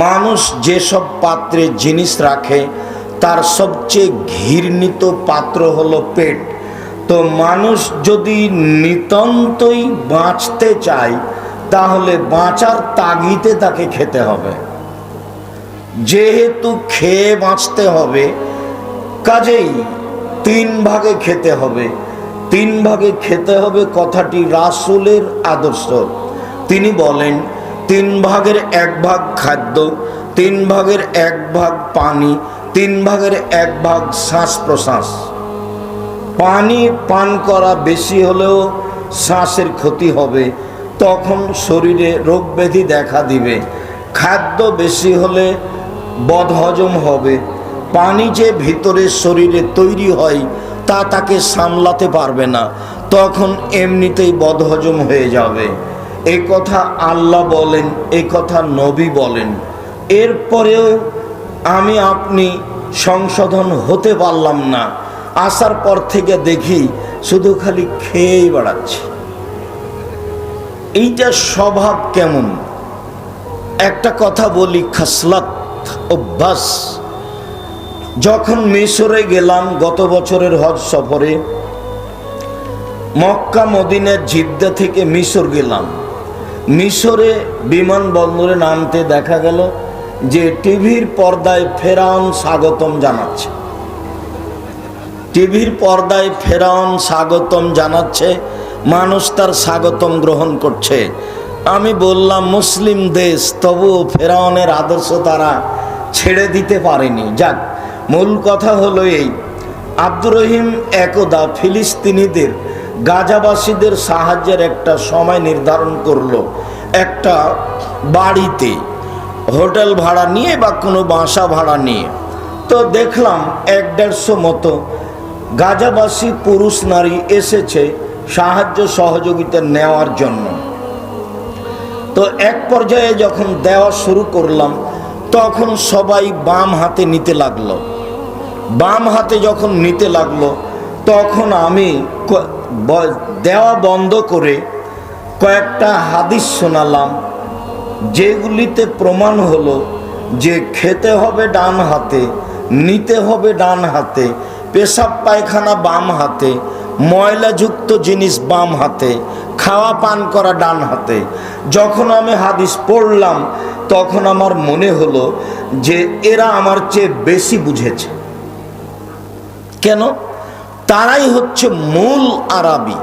মানুষ যেসব পাত্রে জিনিস রাখে তার সবচেয়ে ঘৃণিত পাত্র হলো পেট। তো মানুষ যদি নিতান্তই বাঁচতে চায় তাহলে বাঁচার তাগিদে তাকে খেতে হবে। যেহেতু খেয়ে বাঁচতে হবে, কাজেই 3 ভাগে খেতে হবে। 3 ভাগে খেতে হবে কথাটি রাসূলের আদর্শ। তিনি বলেন 3 ভাগের 1 ভাগ খাদ্য, 3 ভাগের 1 ভাগ পানি, 3 ভাগের 1 ভাগ শ্বাস প্রশ্বাস। পানি পান করা বেশি হলেও শ্বাসের ক্ষতি হবে, তখন শরীরে রোগ ব্যাধি দেখা দিবে। খাদ্য বেশি হলে বদহজম হবে। পানি যে ভিতরে শরীরে তৈরি হয় তা তাকে সামলাতে পারবে না, তখন এমনিতেই বদহজম হয়ে যাবে। এই কথা আল্লাহ বলেন, এই কথা নবী বলেন। এরপরেও আমি আপনি সংশোধন হতে পারলাম না। আসার পর থেকে দেখি শুধু খালি খেয়েই বেড়াচ্ছি। এইটা স্বভাব কেমন? একটা কথা বলি, খাসলাত, অভ্যাস। যখন মিশরে গেলাম গত বছরের হজ সফরে, মক্কা মদিনার জিদ্দা থেকে মিশর গেলাম। মিশরে বিমানবন্দরে নামতে দেখা গেল যে টিভির পর্দায় ফেরাউন স্বাগতম জানাচ্ছে। টিভির পর্দায় ফেরাউন স্বাগতম জানাচ্ছে, মানুষ তার স্বাগতম গ্রহণ করছে। আমি বললাম মুসলিম দেশ, তবুও ফেরাউনের আদর্শ তারা ছেড়ে দিতে পারেনি। যাক, মূল কথা হলো এই, আব্দুর রহিম একদা ফিলিস্তিনিদের গাজাবাসীদের সাহায্যের একটা সময় নির্ধারণ করলো। একটা বাড়িতে হোটেল ভাড়া নিয়ে বা কোনো বাসা ভাড়া নিয়ে। তো দেখলাম 1-150 মতো গাজাবাসী পুরুষ নারী এসেছে সাহায্য সহযোগিতা নেওয়ার জন্য। তো এক পর্যায়ে যখন দেওয়া শুরু করলাম তখন সবাই বাম হাতে নিতে লাগলো। বাম হাতে যখন নিতে লাগলো তখন আমি দেওয়া বন্ধ করে কয়েকটা হাদিস শোনালাম, যেগুলিতে প্রমাণ হলো যে খেতে হবে ডান হাতে, নিতে হবে ডান হাতে, পেশাব পায়খানা বাম হাতে, ময়লাযুক্ত জিনিস বাম হাতে, খাওয়া পান করা ডান হাতে। যখন আমি হাদিস পড়লাম তখন আমার মনে হলো যে এরা আমার চেয়ে বেশি বুঝেছে। কেন? তারাই হচ্ছে মূল আরবি।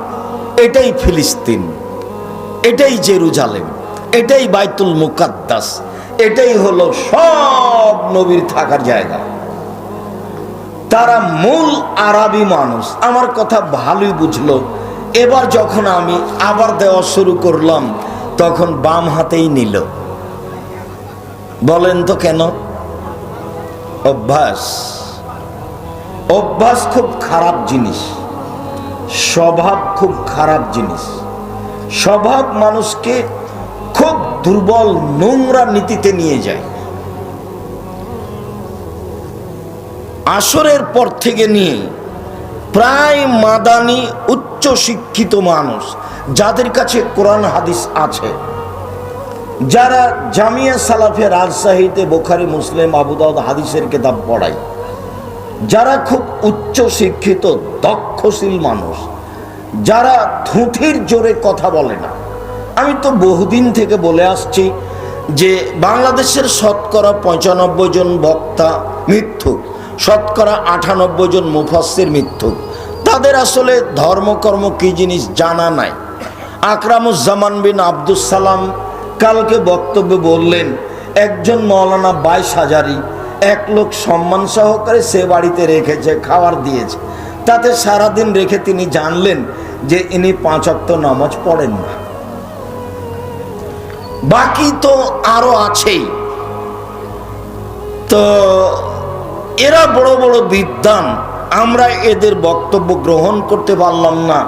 এটাই ফিলিস্তিন, এটাই জেরুজালেম, এটাই বাইতুল মুকাদ্দাস, এটাই হলো সব নবীর থাকার জায়গা। তারা মূল আরবি মানুষ। আমার কথা ভালোই বুঝলো। এবার যখন আমি আবার দেওয়া শুরু করলাম তখন বাম হাতেই নিল। বলেন তো কেন? অভ্যাস। অভ্যাস খুব খারাপ জিনিস, স্বভাব খুব খারাপ জিনিস। স্বভাব মানুষকে খুব দুর্বল নোংরা নীতিতে নিয়ে যায়। আসরের পর থেকে নিয়ে প্রায় মাদানি উচ্চ শিক্ষিত মানুষ, যাদের কাছে কোরআন হাদিস আছে, যারা জামিয়া সালাফে রাজশাহীতে বুখারী মুসলিম আবু দাউদ হাদিসের কিতাব পড়ায়, যারা খুব উচ্চ শিক্ষিত দক্ষশীল মানুষ, যারা থুথির জোরে কথা বলে না। আমি তো বহুদিন থেকে বলে আসছি যে বাংলাদেশের শতকরা 95 জন বক্তা মিথ্যুক, শতকরা 98 জন মুফাসসির মিথ্যুক। তাদের আসলে ধর্মকর্ম কি জিনিস জানা নাই। আকরামুজ্জামান বিন আব্দুস সালাম কালকে বক্তব্যে বললেন, একজন মৌলানা 22 হাজারি এক লোক সম্মান সহকারে সে বাড়িতে রেখেছে, খাবার দিয়েছে। তাতে সারাদিন রেখে তিনি জানলেন যে ইনি 5 ওয়াক্ত নামাজ পড়েন না। বাকি তো আরো আছেই। তো এরা বড় বড় বিদ্বান, আমরা এদের বক্তব্য গ্রহণ করতে পারলাম না।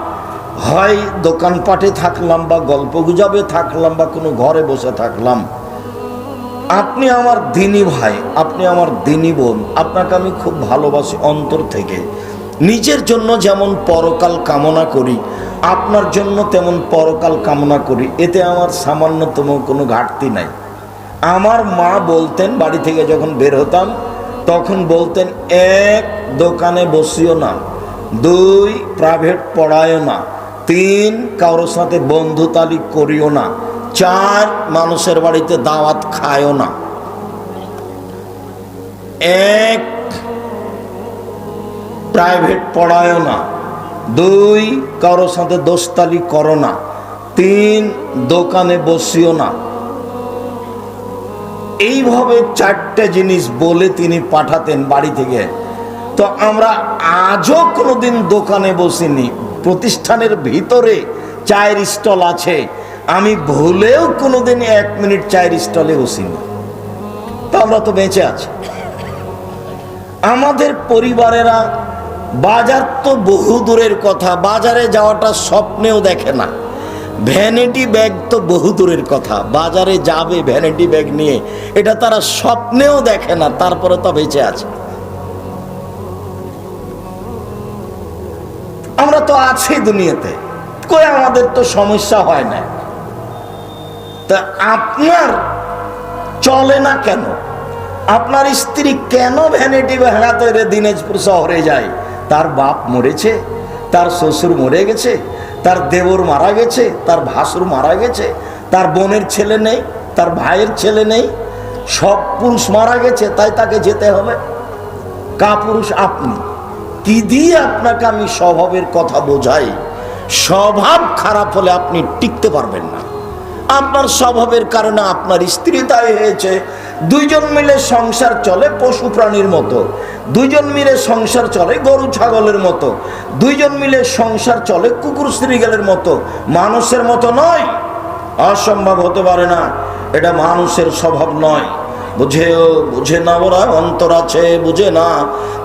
হয় দোকানপাটে থাকলাম বা গল্প গুজবে থাকলাম বা কোনো ঘরে বসে থাকলাম। আপনি আমার দিনী ভাই, আপনি আমার দিনী বোন, আপনাকে আমি খুব ভালোবাসি অন্তর থেকে। নিজের জন্য যেমন পরকাল কামনা করি, আপনার জন্য তেমন পরকাল কামনা করি। এতে আমার সামান্যতম কোনো ঘাটতি নাই। আমার মা বলতেন, বাড়ি থেকে যখন বের হতাম তখন বলতেন, 1 দোকানে বসিও না, 2 প্রাইভেট পড়ায়ও না, 3 কারোর সাথে বন্ধুতালি করিও না, 4 মানুষের বাড়িতে দাওয়াত খায়ও না। 1 প্রাইভেট পড়ায়ও না, 2 কারোর সাথে দোস্তালি করো না, 3 দোকানে বসিও না। এইভাবে 4টে জিনিস বলে তিনি পাঠাতেন বাড়ি থেকে। তো আমরা আজও কোনোদিন দোকানে বসিনি। প্রতিষ্ঠানের ভিতরে চায়ের স্টল আছে, আমি ভুলেও কোনোদিন 1 মিনিট চায়ের স্টলে বসিনি। তো আমরা তো বেঁচে আছি। আমাদের পরিবারেরা বাজার তো বহু দূরের কথা, বাজারে যাওয়াটা স্বপ্নেও দেখে না। ভ্যানিটি ব্যাগ তো বহু দূরের কথা, বাজারে যাবে ভ্যানিটি ব্যাগ নিয়ে, এটা তারা স্বপ্নেও দেখে না, তারপরে তো বেঁচে আছে। আমরা তো আছি দুনিয়াতে, কই আমাদের তো সমস্যা হয় না। তা আপনার চলে না কেন? আপনার স্ত্রী কেন ভ্যানিটি ভাঙা তৈরি দিনাজপুর শহরে যায়? তার বাপ মরেছে, তার শ্বশুর মরে গেছে, তার দেবর মারা গেছে, তার ভাসুর মারা গেছে, তার বোনের ছেলে নেই, তার ভাইয়ের ছেলে নেই, সব পুরুষ মারা গেছে, তাই তাকে যেতে হবে। কাপুরুষ আপনি। কি দিয়ে আপনাকে আমি স্বভাবের কথা বোঝাই? স্বভাব খারাপ হলে আপনি টিকতে পারবেন না। আপনার স্বভাবের কারণে আপনার স্ত্রী তাই হয়েছে। 2 জন মিলে সংসার চলে পশু প্রাণীর মতো, 2 জন মিলে সংসার চলে গরু ছাগলের মতো, 2 জন মিলে সংসার চলে কুকুর শ্রীগালের মতো, মানুষের মতো নয়। অসম্ভব হতে পারে না, এটা মানুষের স্বভাব নয়। বুঝে না ওরা, অন্তর আছে বুঝে না,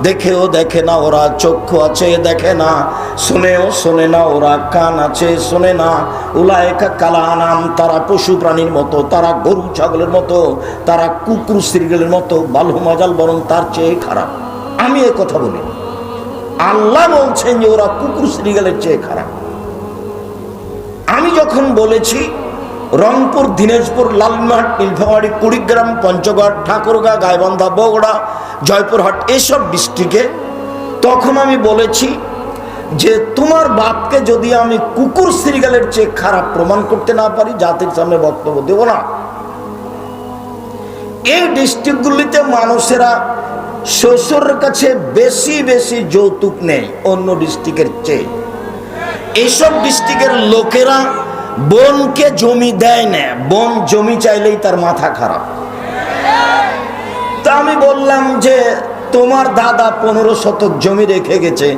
দেখেও দেখে না ওরা, চক্ষু আছে দেখে না, শুনেও শোনে না ওরা, কান আছে শোনে না। উলায়েকা কালানাম, তারা পশু প্রাণীর মতো, তারা গরু ছাগলের মতো, তারা কুকুর শ্রীগালের মতো, বালহু মাজাল, বরং তার চেয়ে খারাপ। আমি এ কথা বলি, আল্লাহ বলছেন যে ওরা কুকুর শ্রীগালের চেয়ে খারাপ। আমি যখন বলেছি রংপুর, দিনাজপুর, লালমাট, নীলফামারী, কুড়িগ্রাম, পঞ্চগড়, ঠাকুরগাঁ, গাইবান্ধা, বগুড়া, জয়পুরহাট এসব ডিস্ট্রিক্টে, তখন আমি বলেছি যে তোমার বাপকে যদি আমি কুকুর শ্রীগালের চেয়ে খারাপ প্রমাণ করতে না পারি, জাতির সামনে বক্তব্য দেব না। এই ডিস্ট্রিক্টগুলিতে মানুষেরা শ্বশুরের কাছে বেশি বেশি যৌতুক নেই অন্য ডিস্ট্রিক্টের চেয়ে। এইসব ডিস্ট্রিক্টের লোকেরা বোনকে জমি দেয় না, বোন জমি চাইলেই তার মাথা খারাপ। তা আমি বললাম যে তোমার দাদা 15 শতক জমি রেখে গেছে,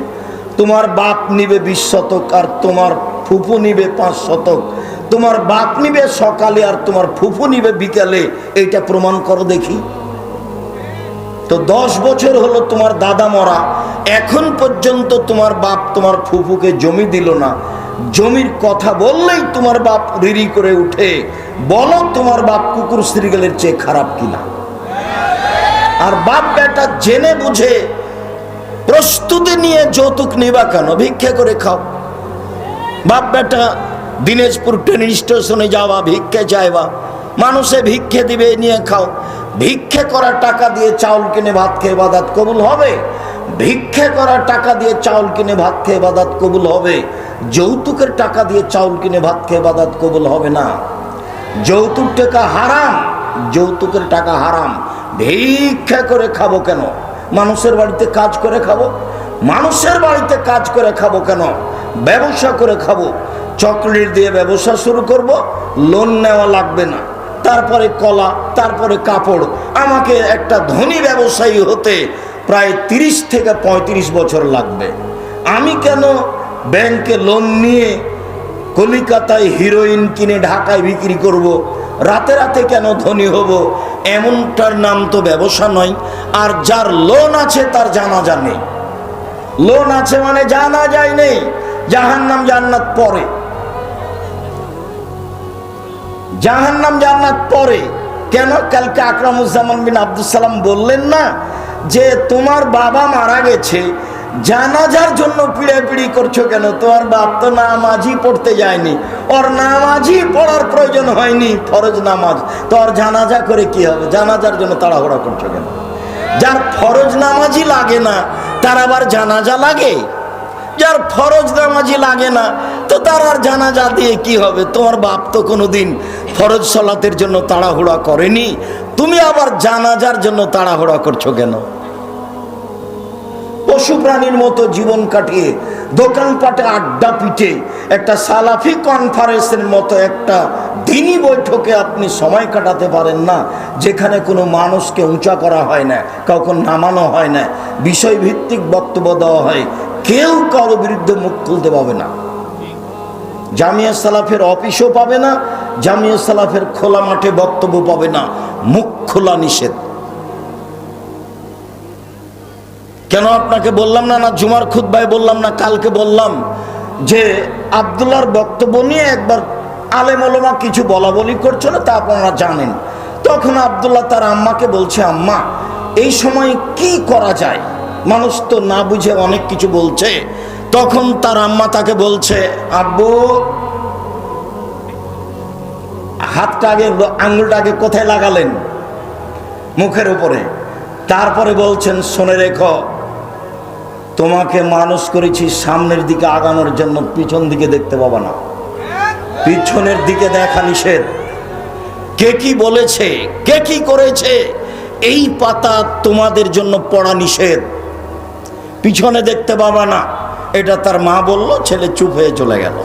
তোমার বাপ নিবে 20 শতক আর তোমার ফুফু নিবে 5 শতক, তোমার বাপ নিবে সকালে আর তোমার ফুফু নিবে বিকালে, এইটা প্রমাণ করো দেখি। তো 10 বছর হলো তোমার দাদা মরা, এখন পর্যন্ত তোমার বাপ তোমার ফুফুকে জমি দিল না। জমির কথা বললেই তোমার বাপ রিরি করে উঠে। বলো তোমার বাপ কুকুর শ্রীগালের চেয়ে খারাপ কিনা? আর বাপ বেটা জেনে বুঝে প্রস্তুতি নিয়ে যৌতুক নিবা কেন? ভিক্ষে করে খাও। বাপ বেটা দিনাজপুর ট্রেন স্টেশনে যাওয়া, ভিক্ষে চাইবা, মানুষে ভিক্ষে দিবে, নিয়ে খাও। ভিক্ষে করা টাকা দিয়ে চাউল কিনে ভাত খেয়ে ইবাদত কবুল হবে? ভিক্ষে করা টাকা দিয়ে চাউল কিনে ভাত খেয়ে ইবাদত কবুল হবে? যৌতুকের টাকা দিয়ে চাউল কিনে ভাত খেয়ে ইবাদত কবুল হবে না। যৌতুক টাকা হারাম, যৌতুকের টাকা হারাম। ভিক্ষা করে খাবো কেন? মানুষের বাড়িতে কাজ করে খাবো। মানুষের বাড়িতে কাজ করে খাবো কেন? ব্যবসা করে খাবো। চকলেট দিয়ে ব্যবসা শুরু করব, লোন নেওয়া লাগবে না। তারপরে কলা, তারপরে কাপড়। আমাকে একটা ধনী ব্যবসায়ী হতে প্রায় 30 থেকে 35 বছর লাগবে। আমি কেন ব্যাংকে লোন নিয়ে কলিকাতায় হিরোইন কিনে ঢাকায় বিক্রি করব? রাতে রাতে কেন ধনী হব? এমনটার নাম তো ব্যবসা নয়। আর যার লোন আছে তার জানাজা নেই। লোন আছে মানে জানাজাই নেই। জাহান্নাম জান্নাত পরে, জাহান্নাম জান্নাত পরে। কেন? কালকে আকরামুজ্জামান বিন আব্দুল সালাম বললেন না যে তোমার বাবা মারা গেছে, জানাজার জন্য পিড়াপিড়ি করছো কেন? তোমার বাপ তো নামাজই পড়তে যায়নি, ওর নামাজই পড়ার প্রয়োজন হয়নি, ফরজ নামাজ, তো ওর জানাজা করে কি হবে? জানাজার জন্য তাড়াহুড়া করছো কেন? যার ফরজ নামাজই লাগে না তার আবার জানাজা লাগে? যার ফরজ নামাজই লাগে না তো তার আর জানাজা দিয়ে কি হবে? তোমার বাপ তো কোনোদিন ফরজ সালাতের জন্য তাড়াহুড়া করেনি, তুমি আবার জানাজার জন্য তাড়াহুড়া করছো কেন? পশু প্রাণীর মতো জীবন কাটিয়ে দোকানপাটে আড্ডা পিটে একটা সালাফি কনফারেন্সের মতো একটা দিনই বৈঠকে আপনি সময় কাটাতে পারেন না, যেখানে কোনো মানুষকে উঁচা করা হয় না, কাউকে নামানো হয় না, বিষয়ভিত্তিক বক্তব্য দেওয়া হয়, কেউ কারো বিরুদ্ধে মুখ খুলতে পাবে না। জামিয়া সালাফের অফিসও পাবে না, জামিয়া সালাফের খোলা মাঠে বক্তব্য পাবে না, মুখ খোলা নিষেধ। কেন আপনাকে বললাম না, না জুমার খুতবায় বললাম না, কালকে বললাম যে আব্দুল্লাহর বক্তব্য নিয়ে একবার আলেম ওলামা কিছু বলা বলি করছিল, তা আপনারা জানেন। তখন আব্দুল্লাহ তার আম্মাকে বলছে, আম্মা এই সময় কি করা যায়, মানুষ তো না বুঝে অনেক কিছু বলছে। তখন তার আম্মা তাকে বলছে, আব্বু হাতটা আগে, আঙুলটা আগে কোথায় লাগালেন? মুখের উপরে। তারপরে বলছেন, শুনে রেখো, তোমাকে মানুষ করেছি সামনের দিকে আগানোর জন্য, পিছন দিকে দেখতে পাবা না, পিছনের দিকে দেখা নিষেধ। কে কি বলেছে, কে কি করেছে, এই পাতা তোমাদের জন্য পড়া নিষেধ, পিছনে দেখতে পাবা না। এটা তার মা বলল, ছেলে চুপ হয়ে চলে গেল।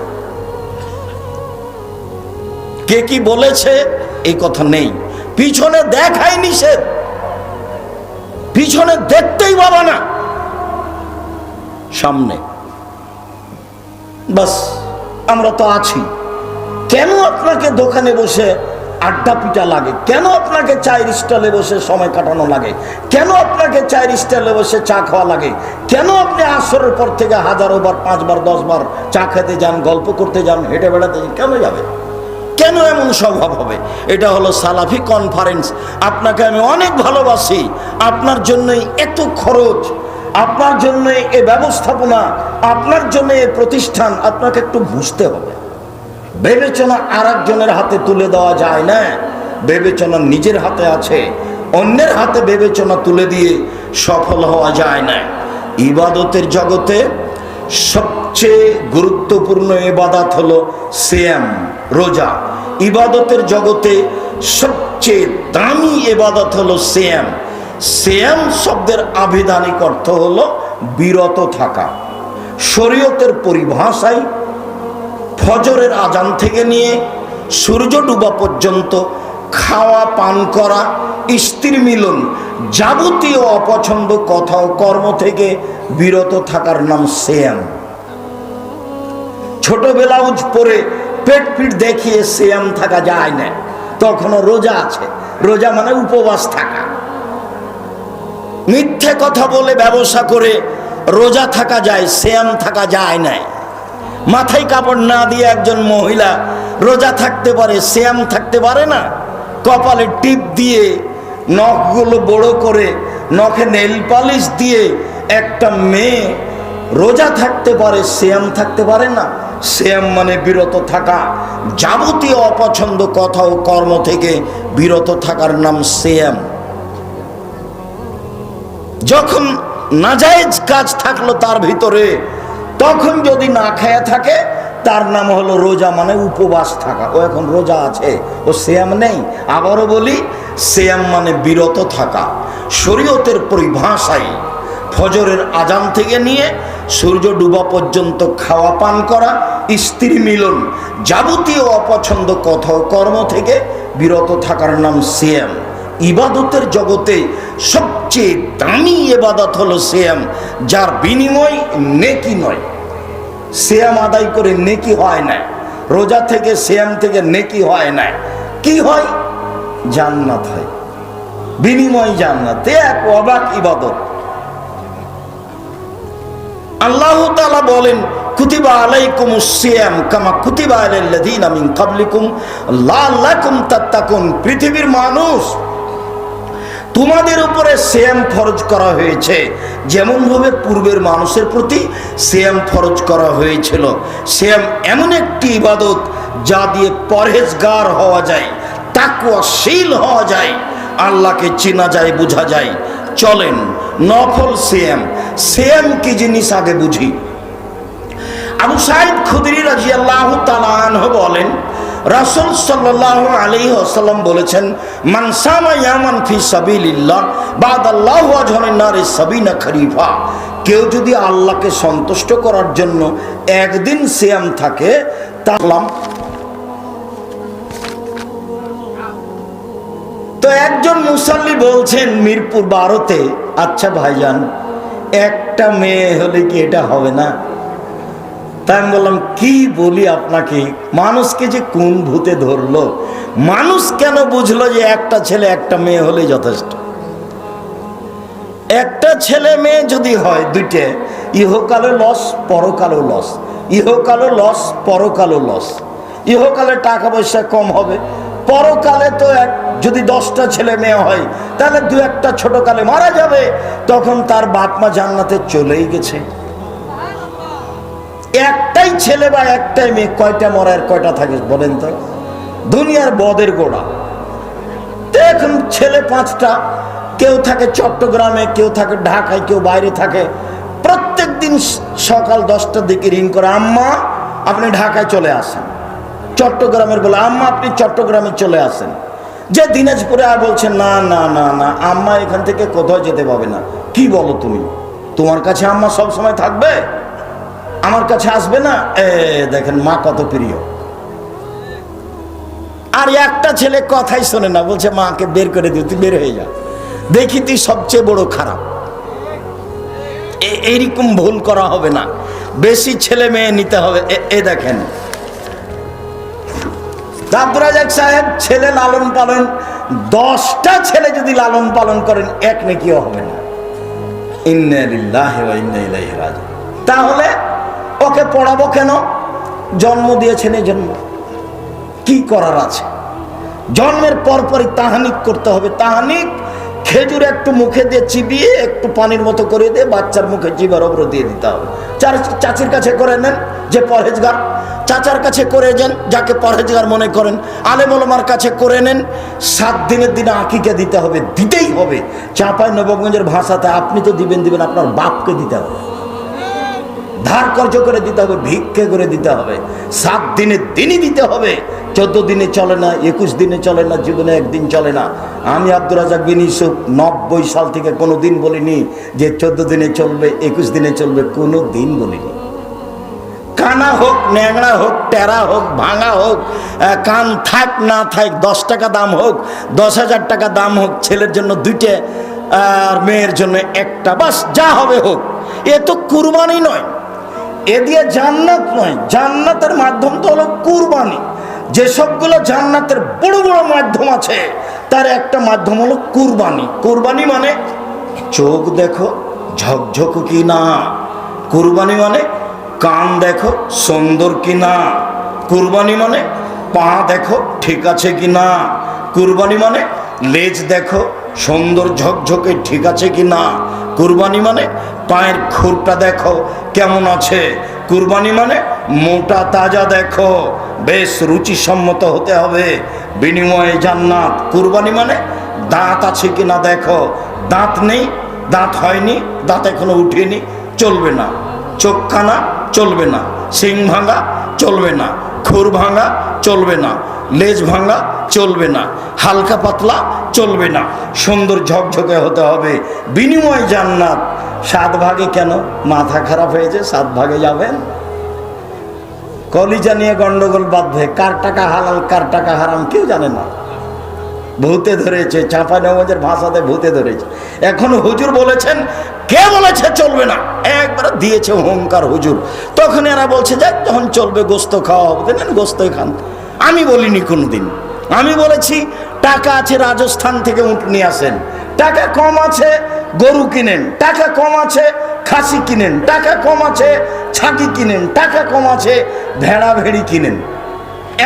কে কি বলেছে এই কথা নেই, পিছনে দেখাই নিষেধ, পিছনে দেখতেই পাবা না, সামনে। বাস আমরা তো আছি। কেন আপনাকে দোকানে বসে আড্ডা পিটা লাগে? কেন আপনাকে চায়ের স্টলে বসে সময় কাটানো লাগে? কেন আপনাকে চায়ের স্টলে বসে চা খাওয়া লাগে? কেন আপনি আসরের পর থেকে হাজারো বার, 5 বার 10 বার চা খেতে যান, গল্প করতে যান, হেঁটে বেড়াতে যান? কেন যাবে? কেন এমন স্বভাব হবে? এটা হলো সালাফি কনফারেন্স। আপনাকে আমি অনেক ভালোবাসি, আপনার জন্যই এত খরচ, আপনার জন্য এ ব্যবস্থাপনা, আপনার জন্য এ প্রতিষ্ঠান। আপনাকে একটু বুঝতে হবে, বিবেচনা আর একজনের হাতে তুলে দেওয়া যায় না, বিবেচনা নিজের হাতে আছে, অন্যের হাতে বিবেচনা তুলে দিয়ে সফল হওয়া যায় না। ইবাদতের জগতে সবচেয়ে গুরুত্বপূর্ণ ইবাদত হলো সিয়াম, রোজা। ইবাদতের জগতে সবচেয়ে দামি ইবাদত হলো সিয়াম। সিয়াম শব্দের আবিধানিক অর্থ হলো বিরত থাকা। শরীয়তের পরিভাষায় ফজরের আজান থেকে নিয়ে সূর্য ডুবা পর্যন্ত খাওয়া, পান করা, স্ত্রী মিলন, যাবতীয় অপছন্দ কথা ও কর্ম থেকে বিরত থাকার নাম সিয়াম। ছোট ব্লাউজ পরে পেট পিট দেখিয়ে সিয়াম থাকা যায় না, তখনও রোজা আছে। রোজা মানে উপবাস থাকা। মিথ্যে কথা বলে ব্যবসা করে রোজা থাকা যায়, সিয়াম থাকা যায় না। মাথায় কাপড় না দিয়ে একজন মহিলা রোজা থাকতে পারে, সিয়াম থাকতে পারে না। কপালে টিপ দিয়ে, নখগুলো বড় করে, নখে নেল পালিশ দিয়ে একটা মেয়ে রোজা থাকতে পারে, সিয়াম থাকতে পারে না। সিয়াম মানে বিরত থাকা, যাবতীয় অপছন্দ কথা ও কর্ম থেকে বিরত থাকার নাম সিয়াম। যখন নাজায়েজ কাজ থাকলো তার ভিতরে, তখন যদি না খেয়ে থাকে তার নাম হলো রোজা, মানে উপবাস থাকা। ও এখন রোজা আছে, ও সিয়াম নেই। আবারও বলি, সিয়াম মানে বিরত থাকা। শরীয়তের পরিভাষায় ফজরের আজান থেকে নিয়ে সূর্য ডুবা পর্যন্ত খাওয়া, পান করা, স্ত্রী মিলন, যাবতীয় অপছন্দ কথা ও কর্ম থেকে বিরত থাকার নাম সিয়াম। ইবাদতের জগতে সবচেয়ে দামি ইবাদত হলো সিয়াম, যার বিনিময় নেকি নয়। সিয়াম আদায় করে নেকি হয় না, রোজা থেকে, সিয়াম থেকে নেকি হয় না। কি হয়? জান্নাত হয়, বিনিময় জান্নাত। এক অবাক ইবাদত। আল্লাহ তাআলা বলেন, কুতিবা আলাইকুমুস সিয়াম কামা কুতিবা আলাল্লাযীনা মিন কাবলিকুম লাআল্লাকুম তাত্তাকুন। পৃথিবীর মানুষ, তোমাদের উপরে সিয়াম ফরজ করা হয়েছে যেমন ভাবে পূর্বের মানুষের প্রতি সিয়াম ফরজ করা হয়েছিল। সিয়াম এমন একটি ইবাদত যা দিয়ে পরহেজগার হওয়া যায়, তাকওয়াশীল হওয়া যায়, আল্লাহকে চেনা যায়, বোঝা যায়। চলেন নফল সিয়াম, সিয়াম কি জিনিস আগে বুঝি। আবু সাঈদ খুদরি রাদিয়াল্লাহু তাআলা আনহু বলেন, রাসূল সাল্লাল্লাহু আলাইহি ওয়াসাল্লাম বলেছেন, মান সামা ইয়ামান ফি সাবিলিল্লাহ বাদাল্লাহু আজহারিন নারি সাবিনা খরিফা। কেউ যদি আল্লাহকে সন্তুষ্ট করার জন্য একদিন সিয়াম থাকে, তাহলে তো একজন মুসাল্লি বলছেন মিরপুর 12-তে, আচ্ছা ভাইজান একটা মেয়ে হলে কি এটা হবে না? তাই আমি বললাম কি বলি আপনাকে, মানুষকে যে কোন ভূতে ধরলো, মানুষ কেন বুঝলো যে একটা ছেলে একটা মেয়ে হলে যথেষ্ট? একটা ছেলে মেয়ে যদি হয় দুইটে, ইহকালে লস পরকালও লস, ইহকালও লস পরকালও লস। ইহকালে টাকা পয়সা কম হবে, পরকালে তো যদি 10টা ছেলে মেয়ে হয় তাহলে 2-1টা ছোটকালে মারা যাবে, তখন তার বাপ মা জান্নাতে চলেই গেছে। একটাই ছেলে বা একটাই মেয়ে, কয়টা মরার কয়টা থাকে বলেন তো? দুনিয়ার বদের গোড়া। এখন ছেলে 5টা, কেউ থাকে চট্টগ্রামে, কেউ থাকে ঢাকায়, কেউ বাইরে থাকে। প্রত্যেক দিন সকাল 10টার দিকে রিং করে, আম্মা আপনি ঢাকায় চলে আসেন। চট্টগ্রামের বলে, আম্মা আপনি চট্টগ্রামে চলে আসেন। যে দিনাজপুরে আর বলছেন, না না না না আম্মা এখান থেকে কোথাও যেতে পাবে না। কি বলো তুমি? তোমার কাছে আম্মা সব সময় থাকবে, আমার কাছে আসবে না? দেখেন মা কত প্রিয়। আর একটা ছেলে কথাই শোনে না, বলছে মাকে বের করে দিও, তুই বের হয়ে যা, দেখি তুই সবচেয়ে বড় খারাপ। এইরকম ভুল করা হবে না, বেশি ছেলে মেয়ে নিতে হবে। দেখেন আব্দুর রাজ্জাক সাহেব ছেলে লালন পালন, 10টা ছেলে যদি লালন পালন করেন এক নেকিও হবে না। ইন্না লিল্লাহি ওয়া ইন্না ইলাইহি রাজিউন। তাহলে ওকে পড়াবো কেন? জন্ম দিয়েছেন এই জন্য। কি করার আছে? জন্মের পরপরই তাহানিক করতে হবে। তাহানিক খেজুর একটু মুখে দিয়ে চিবিয়ে একটু পানির মতো করে দিয়ে বাচ্চার মুখে জিভার ওপর দিয়ে দিতে হবে। চাচির কাছে করে নেন যে পরহেজগার, চাচার কাছে করে যান যাকে পরহেজগার মনে করেন, আলেম ওলামার কাছে করে নেন। 7 দিনের দিনে আকিকা দিতে হবে, দিতেই হবে। চাঁপাই নবাবগঞ্জের ভাষাতে আপনি তো দিবেন, আপনার বাপকে দিতে হবে, ধার কর্জ করে দিতে হবে, ভিক্ষে করে দিতে হবে। 7 দিনের দিনই দিতে হবে। 14 দিনে চলে না, 21 দিনে চলে না, জীবনে একদিন চলে না। আমি আব্দুর রাজ্জাক বিন ইউসুফ 90 সাল থেকে কোনো দিন বলিনি যে 14 দিনে চলবে, 21 দিনে চলবে, কোনো দিন বলিনি। কানা হোক, ন্যাংড়া হোক, টেরা হোক, ভাঙা হোক, কান থাক না থাক, 10 টাকা দাম হোক, 10,000 টাকা দাম হোক, ছেলের জন্য 2টে আর মেয়ের জন্য 1টা, বাস যা হবে হোক। এ তো কুরবানি নয়, এ দিয়ে জান্নাত নয়। জান্নাতের মাধ্যম তো হলো কুরবানি। যে সবগুলো জান্নাতের বড় বড় মাধ্যম আছে তার একটা মাধ্যম হলো কুরবানি। কুরবানি মানে চোখ দেখো ঝকঝক কি না, কুরবানি মানে কান দেখো সুন্দর কি না, কুরবানি মানে পা দেখো ঠিক আছে কি না, কুরবানি মানে লেজ দেখো সুন্দর ঝকঝকে ঠিক আছে কি না, কুরবানি মানে পায়ের খুরটা দেখো কেমন আছে, কুরবানি মানে মোটা তাজা দেখো, বেশ রুচিসম্মত হতে হবে, বিনিময়ে জান্নাত। কুরবানি মানে দাঁত আছে কি না দেখো, দাঁত নেই, দাঁত হয়নি, দাঁত এখনো উঠেনি, চলবে না। চোখ কানা চলবে না, শিং ভাঙা চলবে না, খুর ভাঙা চলবে না, লেজ ভাঙা চলবে না, হালকা পাতলা চলবে না, সুন্দর ঝকঝকে হতে হবে, বিনিময় জান্নাত। 7 ভাগে কেন? মাথা খারাপ হয়েছে 7 ভাগে যাবেন? কলিজা নিয়ে গন্ডগোল বাঁধবে, কার টাকা হালাল কার টাকা হারাম কেউ জানে না। ভূতে ধরেছে, চাঁপাইনবাবগঞ্জের ভাষাতে ভূতে ধরেছে। এখন হুজুর বলেছেন, কে বলেছে চলবে না? একবার দিয়েছে হুঙ্কার হুজুর। তখন এরা বলছে যাক যখন চলবে গোস্ত খাওয়া হবে, দেন গোস্তই খান। আমি বলিনি কোনোদিন, আমি বলেছি টাকা আছে রাজস্থান থেকে উট নিয়ে আসেন, টাকা কম আছে গরু কিনেন, টাকা কম আছে খাসি কিনেন, টাকা কম আছে ছাগি কিনেন, টাকা কম আছে ভেড়া ভেড়ি কিনেন।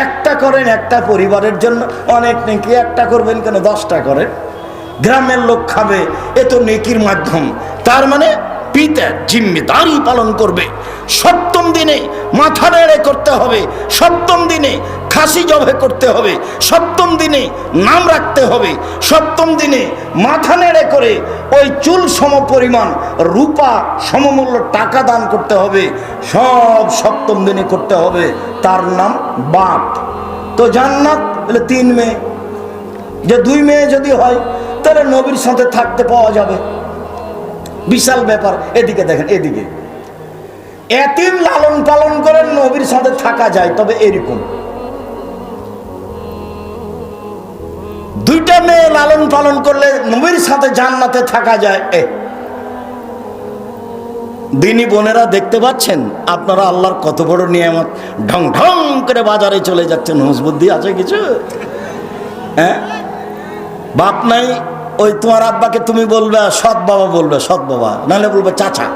একটা করেন একটা পরিবারের জন্য, অনেক নাকি একটা করবেন কেন 10টা করেন। গ্রামের লোক খাবে, এ তো নেকির মাধ্যম। তার মানে পিতা জিম্মেদারি পালন করবে। সপ্তম দিনে মাথা নেড়ে করতে হবে, সপ্তম দিনে খাসি জবে করতে হবে, সপ্তম দিনে নাম রাখতে হবে, সপ্তম দিনে মাথা নেড়ে করে ওই চুল সম পরিমাণ রূপা সমমূল্য টাকা দান করতে হবে। সব সপ্তম দিনে করতে হবে। তার নাম বাপ। তো জান্নাত বলে 3 মেয়ে, যে 2 মেয়ে যদি হয় তাহলে নবীর সাথে থাকতে পাওয়া যাবে। বিশাল ব্যাপার। এদিকে দেখেন, এদিকে এতিম লালন পালন করে নবীর সাথে থাকা যায়, তবে এরকম 2টা মেয়ে লালন পালন করলে নবীর সাথে জান্নাতে থাকা যায়। দিনী বোনেরা দেখতে পাচ্ছেন আপনারা আল্লাহর কত বড় নিয়ামত। ঢং ঢং করে বাজারে চলে যাচ্ছেন। হুঁশ বুদ্ধি আছে কিছু? হ্যাঁ, বাপ নাই, ওই তোমার আব্বাকে তুমি বলবে সৎ বাবা, বলবে সৎ বাবা, নাহলে বলবে চাচা।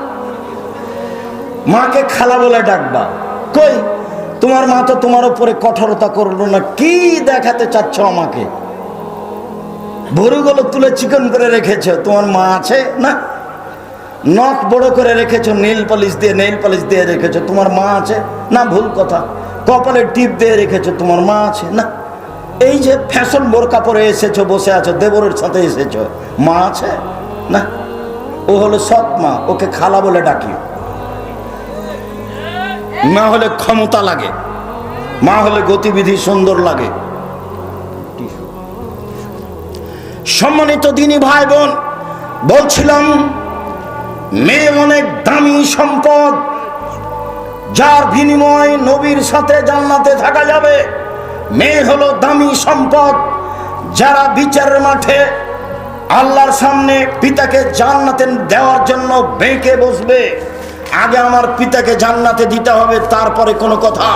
মাকে খালা বলে ডাকবা। কই, তোমার মা তো তোমার উপরে কঠোরতা করলো না। কি দেখাতে চাচ্ছ আমাকে? ভুরুগুলো তুলে চিকন করে রেখেছ, তোমার মা আছে না? নখ বড় করে রেখেছো, নেইল পলিশ দিয়ে রেখেছো, তোমার মা আছে না? ভুল কথা। কপালে টিপ দিয়ে রেখেছো, তোমার মা আছে না? এই যে ফ্যাশন বোরকা পরে এসেছো, বসে আছো, দেবরের সাথে এসেছো, মা আছে না? ও হলো সৎ মা, ওকে খালা বলে ডাকি। মা হলে ক্ষমতা লাগে, মা হলে গতিবিধি সুন্দর লাগে। সম্মানিত দিনী ভাই বোন, বলছিলাম মেয়ে অনেক দামি সম্পদ, যার বিনিময়ে নবীর সাথে জান্নাতে থাকা যাবে। মেয়ে হলো দামি সম্পদ, যারা বিচারের মাঠে আল্লাহর সামনে পিতাকে জান্নাতে দেওয়ার জন্য বেঁকে বসবে। আগে আমার পিতাকে জান্নাতে দিতে হবে, তারপরে কোনো কথা।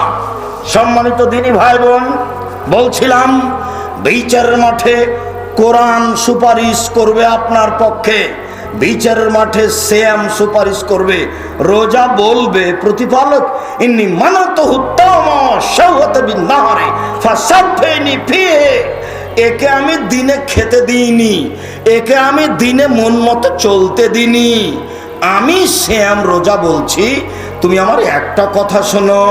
সম্মানিত দিনী ভাই বোন, বলছিলাম বিচারের মাঠে কোরআন সুপারিশ করবে আপনার পক্ষে। বিচারের মাঠে সিয়াম সুপারিশ করবে, রোজা বলবে প্রতিপালক ইন্নী মানাতুহু তাওমা শাওয়াতা বিন-নাহারি ফাসাফিনি ফিহি। একে আমি দিনে খেতে দিইনি, একে আমি দিনে মন মতো চলতে দিইনি। আমি সিয়াম রোজা বলছি, তুমি আমার একটা কথা শোনো,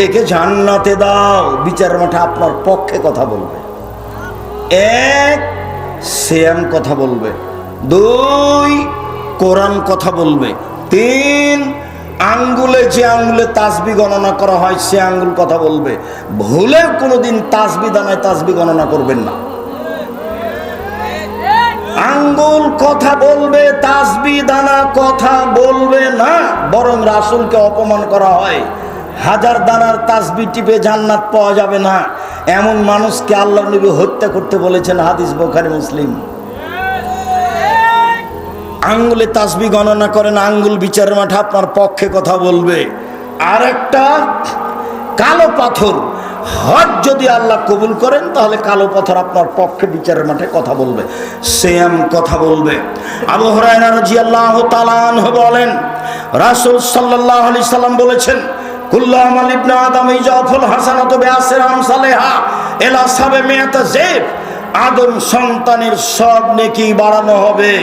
একে জান্নাতে দাও। বিচারের মাঠে আপনার পক্ষে কথা বলবে। 1 সিয়াম কথা বলবে, 2 কোরআন কথা বলবে, 3 আঙ্গুলে যে আঙ্গুলে তাসবি গণনা করা হয় সে আঙ্গুল কথা বলবে। ভুলে কোনোদিন তাসবি দানায় তাসবি গণনা করবেন না। আঙ্গুল কথা বলবে, তাসবি দানা কথা বলবে না। বরং রাসূলকে অপমান করা হয়। 1000 দানার তাসবি টিপে জান্নাত পাওয়া যাবে না, এমন মানুষকে আল্লাহর নবী হত্যা করতে বলেছেন। হাদিস বুখারী মুসলিম। আঙ্গুলে তাসবি গণনা করেন, আঙ্গুল বিচারের মাঠে আপনার পক্ষে কথা বলবে। আর একটা কালো পাথর, হজ যদি আল্লাহ কবুল করেন তাহলে কালো পাথর আপনার পক্ষে বিচারের মাঠে কথা বলবে, সিয়াম কথা বলবে। আবু হুরায়রা রাদিয়াল্লাহু তাআলা আনহু বলেন, রাসূল সাল্লাল্লাহু আলাইহি সাল্লাম বলেছেন, কুল্লু আমাল ইবনে আদম ইজাফুল হাসানাতু বিআশরি আমসালিহা ইলা 700 জিব। আদম সন্তানের সব নেকি বাড়ানো হবে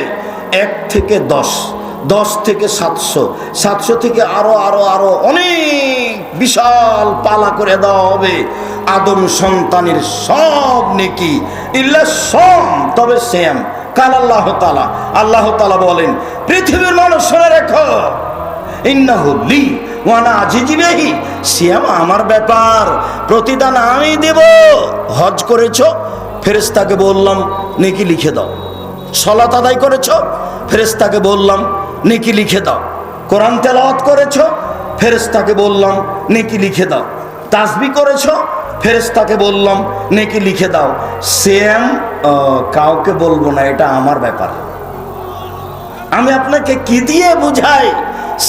1 থেকে 10, 10 থেকে 700, 700 থেকে আরো আরো আরো অনেক বিশাল পালা করে দেওয়া হবে আদম সন্তানের সব নেকি ইল্লা সাম, তবে সিয়াম। কাল আল্লাহ তাআলা, আল্লাহ তাআলা বলেন, পৃথিবীর মানুষ শুনে রেখো, ইন্নাহু লি ওয়া আনা আজিজু বিহি। সিয়াম আমার ব্যাপার, প্রতিদান আমি দেব। হজ করেছো, ফেরেশতাকে বললাম নেকি লিখে দাও। সালাত আদায় করেছো, ফেরেশতাকে বললাম নেকি লিখে দাও। কোরআন তেলাওয়াত করেছো, ফেরেশতাকে বললাম নেকি লিখে দাও। তাসবিহ করেছো, ফেরেশতাকে বললাম নেকি লিখে দাও। সিয়াম কাউকে বলবো না, এটা আমার ব্যাপার। আমি আপনাকে কি দিয়ে বুঝাই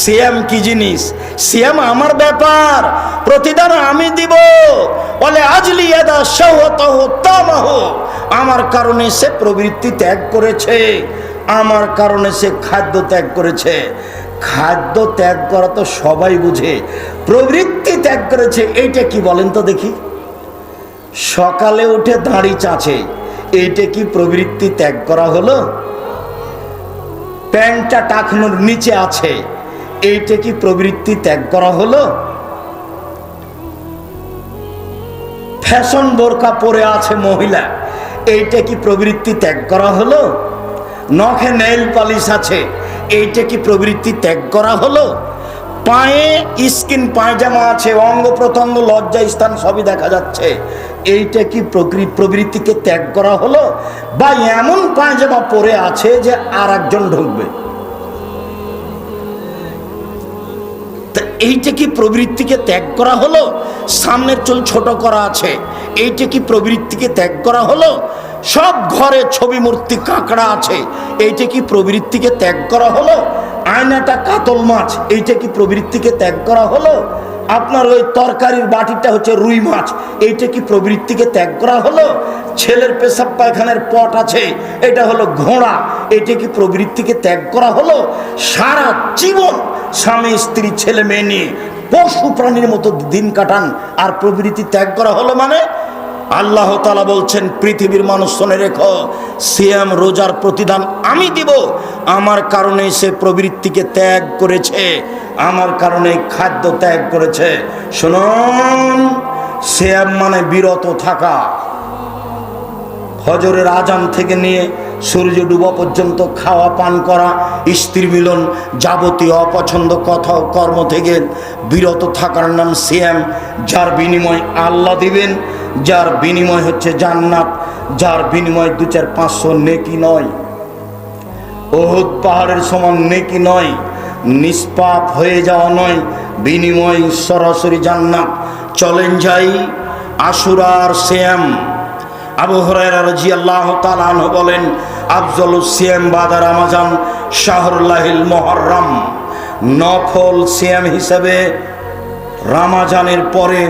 সিয়াম কি জিনিস? সিয়াম আমার ব্যাপার, প্রতিদান আমি দিব। বলে আজলি ইয়াদা শাওয়াতাহু তামাহু, আমার কারণে সে প্রবৃত্তি ত্যাগ করেছে, আমার কারণে সে খাদ্য ত্যাগ করেছে। খাদ্য ত্যাগ করা তো সবাই বুঝে, প্রবৃত্তি ত্যাগ করেছে এইটা কি বলেন তো দেখি? সকালে উঠে দাঁড়ি চাচে, এইটা কি প্রবৃত্তি ত্যাগ করা হলো? প্যান্টটা টাকনোর নিচে আছে, এইটা কি প্রবৃত্তি ত্যাগ করা হলো? ফ্যাশন বোরকা পরে আছে মহিলা, এইটা কি প্রবৃত্তি ত্যাগ করা হলো? নখে নেইল পালিশ আছে, এইটা কি প্রবৃত্তি ত্যাগ করা হলো? পায়ে স্কিন পায়জামা আছে, অঙ্গ প্রত্যঙ্গ লজ্জা স্থান সবই দেখা যাচ্ছে, এইটা কি প্রবৃত্তিকে ত্যাগ করা হলো? বা এমন পায়জামা পরে আছে যে আর একজন ঢুকবে, এইটা কি প্রবৃত্তিকে ত্যাগ করা হলো? সামনের চুল ছোট করা আছে, এইটা কি প্রবৃত্তিকে ত্যাগ করা হলো? সব ঘরে ছবি মূর্তি কাঁকড়া আছে, এইটা কি প্রবৃত্তিকে ত্যাগ করা হলো? আয়নাটা কাতল মাছ, এইটা কি প্রবৃত্তিকে ত্যাগ করা হলো? আপনার ওই তরকারির বাটিটা হচ্ছে রুই মাছ, এইটা কি প্রবৃত্তিকে ত্যাগ করা হলো? ছেলের পেশাব পায়খানার পট আছে, এটা হলো ঘোড়া, এটা কি প্রবৃত্তিকে ত্যাগ করা হলো? সারা জীবন স্বামী স্ত্রী ছেলে মেয়ে নিয়ে পশু প্রাণীর মতো দিন কাটান, আর প্রবৃত্তি ত্যাগ করা হলো মানে? আল্লাহ তাআলা বলছেন, পৃথিবীর মানুষ শুনে রেখো, সিয়াম রোজার প্রতিদান আমি দিব, আমার কারণে সে প্রবৃত্তিকে ত্যাগ করেছে, আমার কারণে খাদ্য ত্যাগ করেছে। শুনুন, সিয়াম মানে বিরত থাকা। ফজরের আজান থেকে নিয়ে সূর্য ডুবা পর্যন্ত খাওয়া পান করা, স্ত্রী মিলন, যাবতীয় অপছন্দ কথা ও কর্ম থেকে বিরত থাকার নাম সিয়াম। যার বিনিময় আল্লাহ দিবেন, যার বিনিময় হচ্ছে জান্নাত, যার বিনিময় 2-4-500 নেকি নয়, উহুদ পাহাড়ের সমান নেকি নয়, নিষ্পাপ হয়ে যাওয়া নয়, বিনিময় সরাসরি জান্নাত। চলেন যাই আশুরার সিয়াম। আবু হুরায়রা রাদিয়াল্লাহু তাআলা আনহু বলেন, আফজালুস সিয়াম বাদা রমাজান শাহরুল্লাহিল মুহররম। নফল সিয়াম হিসাবে রমাজানের পরে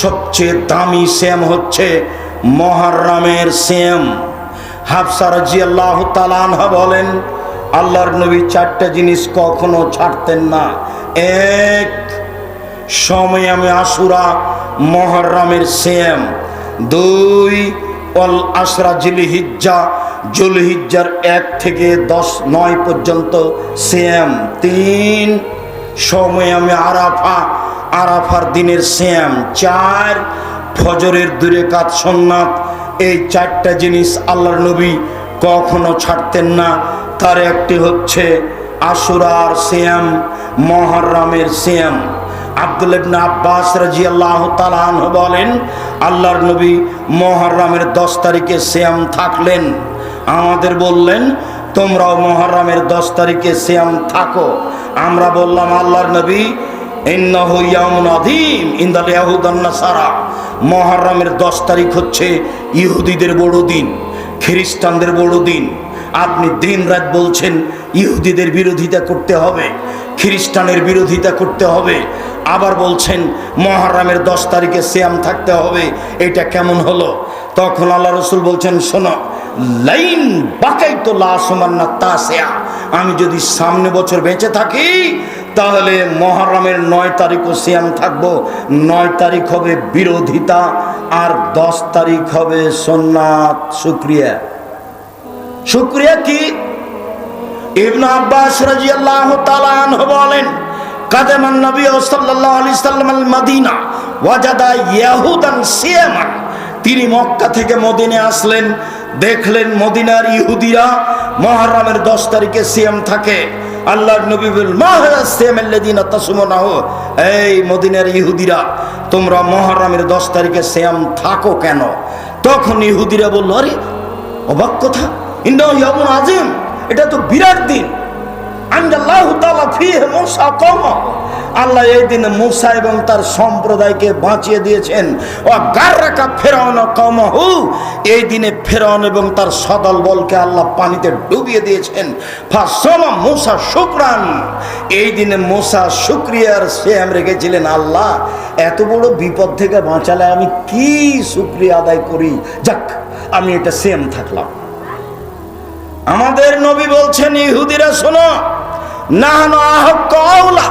সবচেয়ে দামি সিয়াম হচ্ছে মুহররমের সিয়াম। হাফসা রাদিয়াল্লাহু তাআলা আনহা বলেন, আল্লাহর নবী 4টা জিনিস কখনো ছাড়তেন না। এক, সময় আমি আশুরা মুহররমের সিয়াম। 2, অল আশরা জিলহিজ্জা, জুলহিজ্জার 1 থেকে 9 পর্যন্ত সিয়াম। 3, সময় আমি আরাফা, আরাফার দিনের সিয়াম। 4, ফজরের 2 রাকাত সুন্নাত। এই 4টা জিনিস আল্লাহর নবী কখনো ছাড়তেন না। তার একটি হচ্ছে আশুরার সিয়াম, মুহররমের সিয়াম। আব্দুল্লাহ ইবনে আব্বাস রাদিয়াল্লাহু তাআলা আনহু বলেন, আল্লাহর নবী মুহররমের 10 তারিখে সিয়াম থাকলেন। আমাদের বললেন, তোমরাও মুহররমের 10 তারিখে সিয়াম থাকো। আমরা বললাম, আল্লাহর নবী, ইন্নাহু ইয়াউমুন আযীম ইনদাল ইয়াহুদ ওয়ান নাসারা। মুহররমের 10 তারিখ হচ্ছে ইহুদিদের বড় দিন, খ্রিস্টানদের বড় দিন। আপনি দিন রাত বলছেন ইহুদিদের বিরোধিতা করতে হবে, খ্রিস্টানের বিরোধিতা করতে হবে, আবার বলছেন মুহররমের 10 তারিখে সিয়াম থাকতে হবে। এটা কেমন হলো? তখন আল্লাহ রাসূল বলছেন, শোনো, লাইন বাকাইতু লা সুমান্না তাসিয়া, আমি যদি সামনে বছর বেঁচে থাকি তাহলে মুহররমের 9 তারিখও সিয়াম থাকবো। 9 তারিখ হবে বিরোধিতা, আর 10 তারিখ হবে সুন্নাত। শুকরিয়া। শুকরিয়া কি? ইবনে আব্বাস রাদিয়াল্লাহু তাআলা আনহু বলেন, কাদামান নবী সাল্লাল্লাহু আলাইহি সাল্লাম আল মদিনা ওয়াজাদা ইয়াহুদান সিয়ামান। তিনি মক্কা থেকে মদিনে আসলেন, দেখলেন মদিনার ইহুদিরা মুহররমের 10 তারিখে সিয়াম থাকে। আল্লাহর নবী বলেন, মা হাযা সিয়াম আল্লাযিনা তাসুমুনাহু, এই মদিনার ইহুদিরা, তোমরা মুহররমের 10 তারিখে সিয়াম থাকো কেন? তখন ইহুদিরা বলল, আরে অবাক কথা, ইন্নাহু ইয়াউমুন আযীম, এটা তো বিরাট দিন। আনজাল্লাহু তাআলা ফীহি মূসা কওমাহু, আল্লাহ এই দিনে মূসা এবং তার সম্প্রদায়কে বাঁচিয়ে দিয়েছেন। ওয়া গাররাকা ফিরআউন কওমাহু, এই দিনে ফিরআউন এবং তার সদল বলকে আল্লাহ পানিতে ডুবিয়ে দিয়েছেন। ফাসামা মূসা শুকরান, এই দিনে মূসা শুকরিয়ার সিয়াম রেখেছিলেন। আল্লাহ এত বড় বিপদ থেকে বাঁচালে আমি কি শুকরিয়া আদায় করি, যাক আমি এটা সিয়াম থাকলাম। আমাদের নবী বলছেন, ইহুদিরা শোনো, নাহনু আহাক্কু আওলা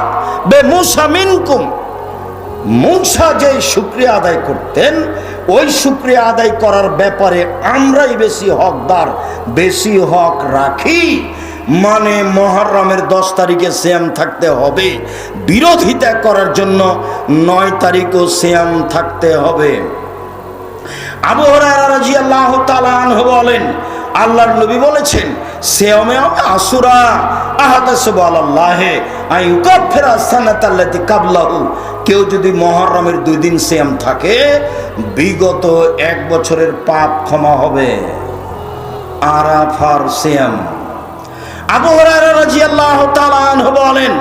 বে মূসা মিনকুম। মূসা যে শুকরিয়া আদায় করতেন, ওই শুকরিয়া আদায় করার ব্যাপারে আমরাই বেশি হকদার, বেশি হক রাখি। মানে মুহররমের 10 তারিখে সিয়াম থাকতে হবে, বিরোধিতা করার জন্য 9 তারিখও সিয়াম থাকতে হবে। আবু হুরায়রা রাদিয়াল্লাহু তাআলা আনহু বলেন, আল্লাহর নবী বলেছেন, সিয়ামে আশুরা আহাদাসু আলাল্লাহি আইয়ুকাফিরা সানাতাল্লাতি কাবলাহু, কেউ যদি মুহররমের 2 দিন সিয়াম থাকে বিগত 1 বছরের পাপ ক্ষমা হবে। আরাফার সিয়াম। আবু হুরায়রা রাদিয়াল্লাহু তাআলা আনহু বলেন,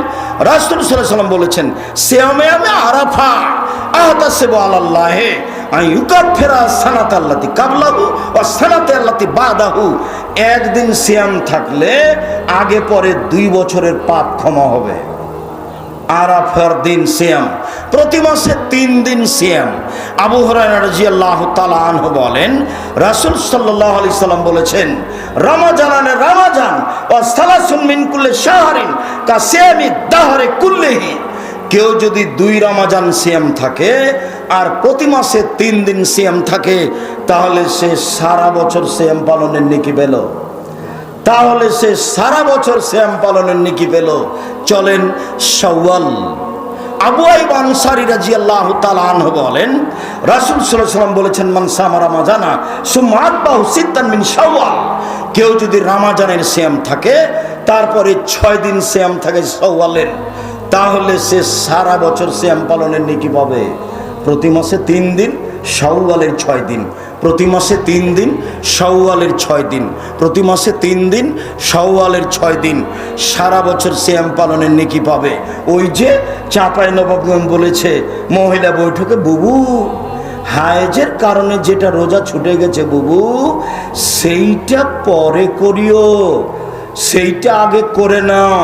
রাসূল সাল্লাল্লাহু আলাইহি ওয়াসাল্লাম বলেছেন, সিয়ামে আরাফা আহাদাসু আলাল্লাহি আইয়ুকাফিরা সানাতাল্লাতি কাবলাহু ওয়া সানাতাল্লাতি বাদাহু, একদিন সিয়াম থাকলে আগে পরে 2 বছরের পাপ ক্ষমা হবে। আরাফার দিন সিয়াম, প্রতি মাসে 3 দিন সিয়াম। আবু হুরায়রা রাদিয়াল্লাহু তাআলা আনহু বলেন, রাসূল সাল্লাল্লাহু আলাইহি সাল্লাম বলেছেন, রমাজানে রমাজান ওয়া সালাসুন মিন কুল্লি শাহরিন কা সিয়ামি দাহরে কুল্লিহি, কেউ যদি 2 রমাজান সিয়াম থাকে আর প্রতি মাসে 3 দিন সিয়াম থাকে তাহলে সে সারা বছর সিয়াম পালনের নেকি পেল, তাহলে সে সারা বছর সিয়াম পালনের নেকি পেল। চলেন শাওয়াল। আবু আইয়ুব আনসারী রাদিয়াল্লাহু তাআলা আনহু বলেন, রাসূল সাল্লাল্লাহু আলাইহি ওয়াসাল্লাম বলেছেন, মান সামা রমাজানা সুম্মা আতবাহু সিত্তান মিন শাওয়াল, কেউ যদি রমাজানের সিয়াম থাকে তারপরে 6 দিন সিয়াম থাকে শাওয়ালের, তাহলে সে সারা বছর সিয়াম পালনের নেকি পাবে। প্রতি মাসে 3 দিন, শাওয়ালের 6 দিন, প্রতি মাসে 3 দিন, শাওয়ালের 6 দিন, প্রতি মাসে 3 দিন, শাওয়ালের 6 দিন, সারা বছর সিয়াম পালনের নেকি পাবে। ওই যে চাঁপাইনবাবগঞ্জ বলেছে মহিলা বৈঠকে, বুবু হায়েজের কারণে যেটা রোজা ছুটে গেছে বুবু, সেইটা পরে করিও, সেইটা আগে করে নাও।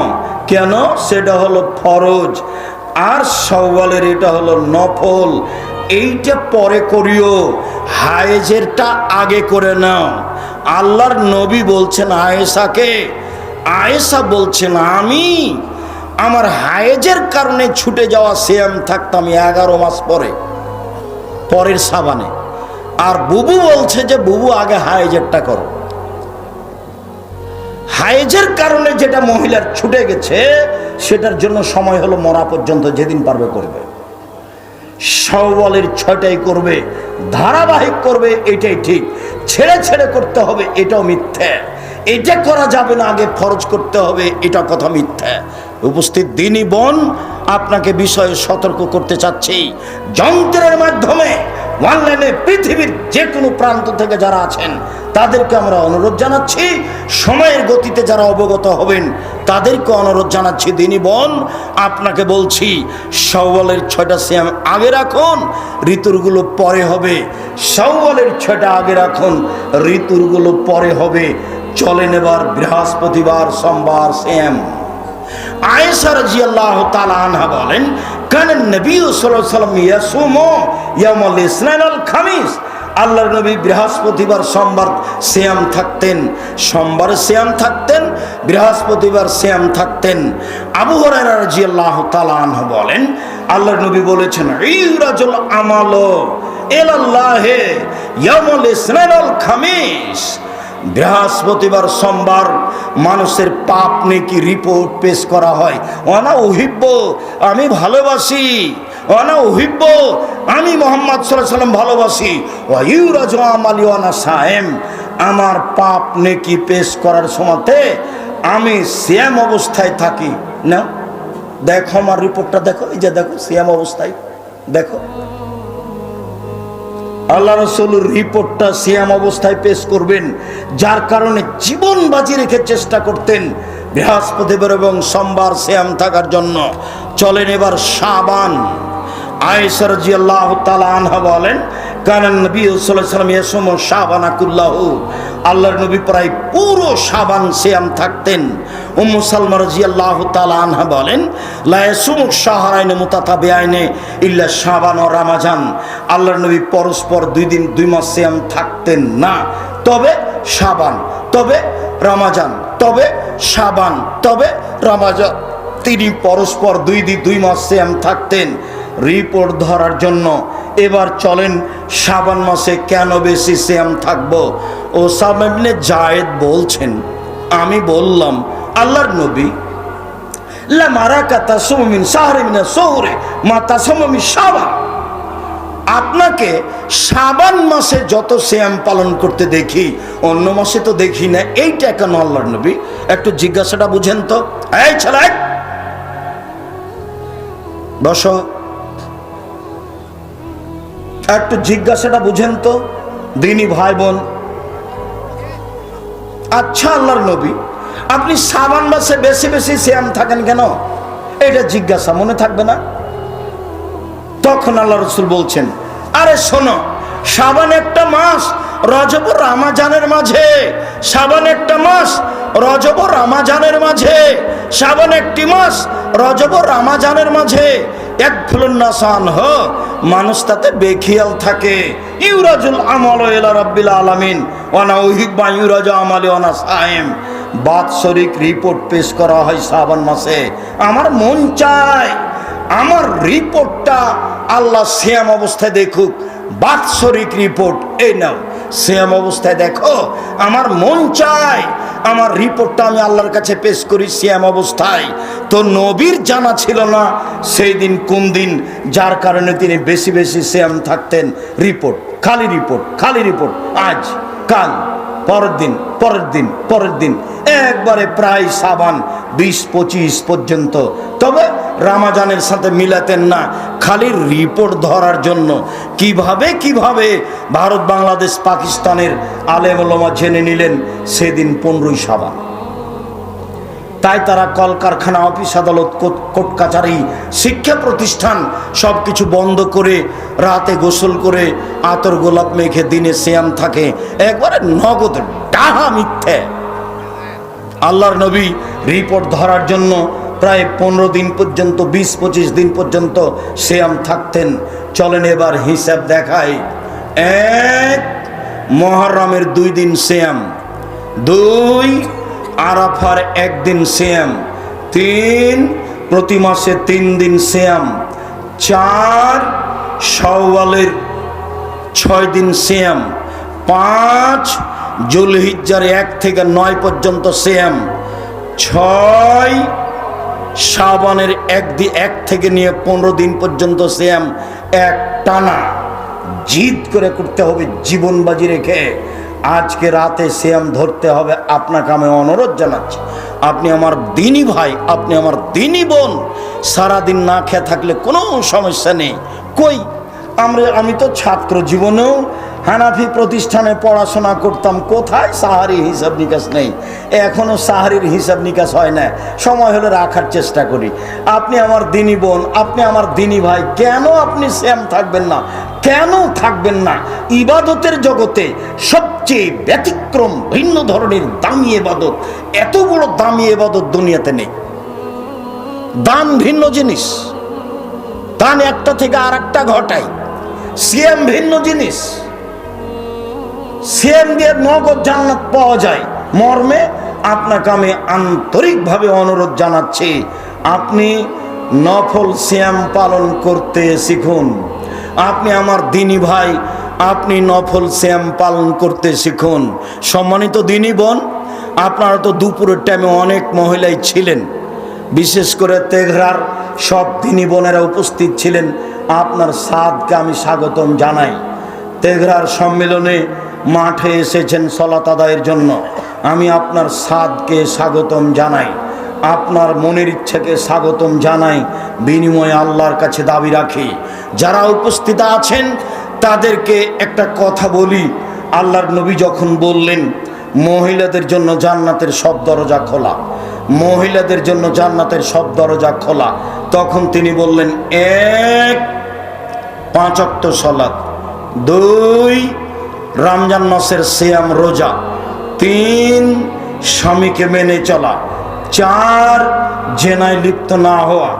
কেন? সেটা হলো ফরজ, আর শাওয়ালের এটা হলো নফল, এইটা পরে করিও, হায়েজেরটা আগে করে নাও। আল্লাহর নবী বলছেন আয়েশাকে, আয়েশা বলছেন, আমি আমার হায়েজের কারণে ছুটে যাওয়া সিয়াম থাকতাম 11 মাস পরের সাবানে, আর বুবু বলছে যে বুবু আগে হায়েজেরটা করো। হায়েজের কারণে যেটা মহিলার ছুটে গেছে সেটার জন্য সময় হলো মরা পর্যন্ত, যেদিন পারবে করবে। শাওয়ালের 6টাই করবে, ধারাবাহিক করবে, এটাই ঠিক। ছেড়ে ছেড়ে করতে হবে এটাও মিথ্যা, এটা করা যাবে না, আগে ফরজ করতে হবে, এটা কথা মিথ্যা। উপস্থিত দিনী বোন, আপনাকে বিষয়ে সতর্ক করতে চাচ্ছি, যন্ত্রের মাধ্যমে অনলাইনে পৃথিবীর যে কোনো প্রান্ত থেকে যারা আছেন তাদেরকে আমরা অনুরোধ জানাচ্ছি, সময়ের গতিতে যারা অবগত হবেন তাদেরকে অনুরোধ জানাচ্ছি, দিনী বোন আপনাকে বলছি, শাওয়ালের 6টা সিয়াম আগে রাখুন, ঋতুরগুলো পরে হবে। শাওয়ালের 6টা আগে রাখুন, ঋতুরগুলো পরে হবে। চলেন এবার বৃহস্পতিবার, সোমবার সিয়াম। আয়েশা রাদিয়াল্লাহু তাআলা আনহা বলেন, কানান নবী সাল্লাল্লাহু আলাইহি ওয়াসাল্লাম ইয়াসুমু ইয়াউমাল ইসনাইন ওয়াল খামিস, আল্লাহর নবী বৃহস্পতিবার সোমবার সিয়াম থাকতেন, সোমবার সিয়াম থাকতেন, বৃহস্পতিবার সিয়াম থাকতেন। আবু হুরায়রা রাদিয়াল্লাহু তাআলা আনহু বলেন, আল্লাহর নবী বলেছেন, ইউরাজুল আমালু ইলাল্লাহি ইয়াউমাল ইসনাইন ওয়াল খামিস, বৃহস্পতিবার সোমবার মানুষের পাপ নেকি রিপোর্ট পেশ করা হয়। ওয়ানা উহিব্ব, আমি ভালোবাসি, ওয়ানা উহিব্ব, আমি মুহাম্মদ সাল্লাল্লাহু আলাইহি ওয়াসাল্লাম ভালোবাসি, ওয়া ইউরাজু আমালি ওয়ানা সায়েম, আমার পাপ নেকি পেশ করার সময়তে আমি সিয়াম অবস্থায় থাকি। না দেখো আমার রিপোর্টটা দেখো, এই যে দেখো সিয়াম অবস্থায়, দেখো আল্লাহ রাসূলের রিপোর্টটা সিয়াম অবস্থায় পেশ করবেন, যার কারণে জীবন বাজি রেখে চেষ্টা করতেন বৃহস্পতিবার এবং সোমবার সিয়াম থাকার জন্য। চলেন এবার শাবান। আয়েশা রাদিয়াল্লাহু তাআলা আনহা বলেন, কানান নবী সাল্লাল্লাহু আলাইহি ওয়াসাল্লাম ইয়াসুমু শাবানা কুল্লাহু, আল্লাহর নবী প্রায় পুরো শাবান সিয়াম থাকতেন। উম্মু সালমা রাদিয়াল্লাহু তাআলা আনহা বলেন, লা ইয়াসুমু শাহরাইন মুতাতাবিআইন ইল্লা শাবান ও রমাজান, আল্লাহর নবী পরস্পর 2 দিন 2 মাস সিয়াম থাকতেন না, তবে শাবান, তবে রমাজান, তবে শাবান, তবে রমাজান, তিনি পরস্পর 2 দিন 2 মাস সিয়াম থাকতেন রিপোর্ট ধরার জন্য। এবার চলেন শাবান মাসে কেন বেশি সিয়াম থাকবো। ওসামা ইবনে জায়েদ বলছেন, আমি বললাম আল্লাহর নবী, লা মারাকা তাসুমু মিন শাহরি মিন শুহুরি মা তাসুমু মিন শাবান, আপনাকে শাবান মাসে যত সিয়াম পালন করতে দেখি অন্য মাসে তো দেখি না, এইটা কেন আল্লাহর নবী? একটু জিজ্ঞাসাটা বুঝেন তো। এই ছেলে বসো, একটু জিজ্ঞাসাটা বুঝেন তো দিনী ভাই বোন। আচ্ছা আল্লাহর নবী, আপনি শাবান মাসে বেশি বেশি সিয়াম থাকেন কেন? এটা জিজ্ঞাসা মনে থাকবে না? তখন আল্লাহ রাসূল বলছেন, আরে শোনো, শাবান একটা মাস, রজব ও রমজানের মাঝে। শাবান একটা মাস, রজব ও রমজানের মাঝে। শাবান একটি মাস, রজব ও রমজানের মাঝে। এক ফুলুন্নাসান হ, মানুষ তাতে বেখিয়াল থাকে। ইউরাজুল আমাল ইলা রাব্বিল আলামিন ওয়া না উহিব্বু ইউরাজু আমালি ওয়া না সাইম। বাৎসরিক রিপোর্ট পেশ করা হয় শাবান মাসে। আমার মন চায় আমার রিপোর্টটা আল্লাহ সিয়াম অবস্থায় দেখুক। বাৎসরিক রিপোর্ট এই নাও, সিয়াম অবস্থায় দেখো। আমার মন চায় আমার রিপোর্টটা আমি আল্লাহর কাছে পেশ করি সিয়াম অবস্থায়। তো নবীর জানা ছিল না সেই দিন কোন দিন, যার কারণে তিনি বেশি বেশি সিয়াম থাকতেন। রিপোর্ট, খালি রিপোর্ট, খালি রিপোর্ট, আজ কাল পরের দিন পরের দিন পরের দিন, একবারে প্রায় শাবান 20-25 পর্যন্ত। তবে রমজানের সাথে মিলাতেন না, খালি রিপোর্ট ধরার জন্য। কিভাবে কিভাবে ভারত, বাংলাদেশ, পাকিস্তানের আলেম ওলামা জেনে নিলেন সেদিন 15ই শাবান। তাই তারা কলকারখানা, অফিস আদালত, কোর্ট কাছারি, শিক্ষা প্রতিষ্ঠান সব কিছু বন্ধ করে রাতে গোসল করে আতর গোলাপ মেখে দিনে সিয়াম থাকে। একবারে নগদ ডাহা মিথ্যে। আল্লাহর নবী রিপোর্ট ধরার জন্য প্রায় 15 দিন পর্যন্ত, 20-25 দিন পর্যন্ত সিয়াম থাকতেন। চলেন এবার হিসাব দেখাই। 1 মুহররমের 2 দিন সিয়াম, 2 আরাফার 1 দিন সিয়াম, 3 প্রতি মাসে 3 দিন সিয়াম, 4 শাওয়ালের 6 দিন সিয়াম, 5 জুলহিজ্জার 1 থেকে 9 পর্যন্ত সিয়াম, 6 শাবানের 1 থেকে নিয়ে 15 দিন পর্যন্ত সিয়াম। এক টানা জিদ করে করতে হবে, জীবন বাজি রেখে। আজকে রাতে সিয়াম ধরতে হবে। আপনাকে আমি অনুরোধ জানাচ্ছি, আপনি আমার দিনী ভাই, আপনি আমার দিনী বোন। সারাদিন না খেয়ে থাকলে কোনো সমস্যা নেই। কই আমি তো ছাত্র জীবনেও হানাফি প্রতিষ্ঠানে পড়াশোনা করতাম, কোথায় সাহারি হিসাব নিকাশ নেই। এখনো সাহারির হিসাব নিকাশ হয় না, সময় হলে রাখার চেষ্টা করি। আপনি আমার দিনী বোন, আপনি আমার দিনী ভাই, কেন আপনি সিয়াম থাকবেন না? কেন থাকবেন না? ইবাদতের জগতে সবচেয়ে ব্যতিক্রম, ভিন্ন ধরনের দামি ইবাদত, এত বড় দামি ইবাদত দুনিয়াতে নেই। দান ভিন্ন জিনিস, দান একটা থেকে আর একটা ঘটায়। সিয়াম ভিন্ন জিনিস, সিয়াম দিয়ে নগদ জান্নাত পাওয়া যায় মর্মে আপনাকে আমি আন্তরিকভাবে অনুরোধ জানাচ্ছি, আপনি নফল সিয়াম পালন করতে শিখুন। আপনি আমার দিনী ভাই, আপনি নফল সিয়াম পালন করতে শিখুন। সম্মানিত দিনী বোন, আপনারা তো দুপুরের টাইমে অনেক মহিলাই ছিলেন, বিশেষ করে তেঘরার সব দিনী বোনেরা উপস্থিত ছিলেন। আপনার সাদকে আমি স্বাগতম জানাই। তেঘরার সম্মেলনে মাঠে এসেছেন সলাত আদায়ের জন্য, আমি আপনার সাদকে স্বাগতম জানাই, আপনার মনের ইচ্ছাকে স্বাগতম জানাই। বিনিময়ে আল্লাহর কাছে দাবি রাখি, যারা উপস্থিত আছেন তাদেরকে একটা কথা বলি। আল্লাহর নবী যখন বললেন মহিলাদের জন্য জান্নাতের সব দরজা খোলা, মহিলাদের জন্য জান্নাতের সব দরজা খোলা, তখন তিনি বললেন 1 5 ওয়াক্ত সালাত, 2 রমজান মাসের সিয়াম রোজা, 3 স্বামীকে মেনে চলা, 4 জেনায় লিপ্ত না হওয়া।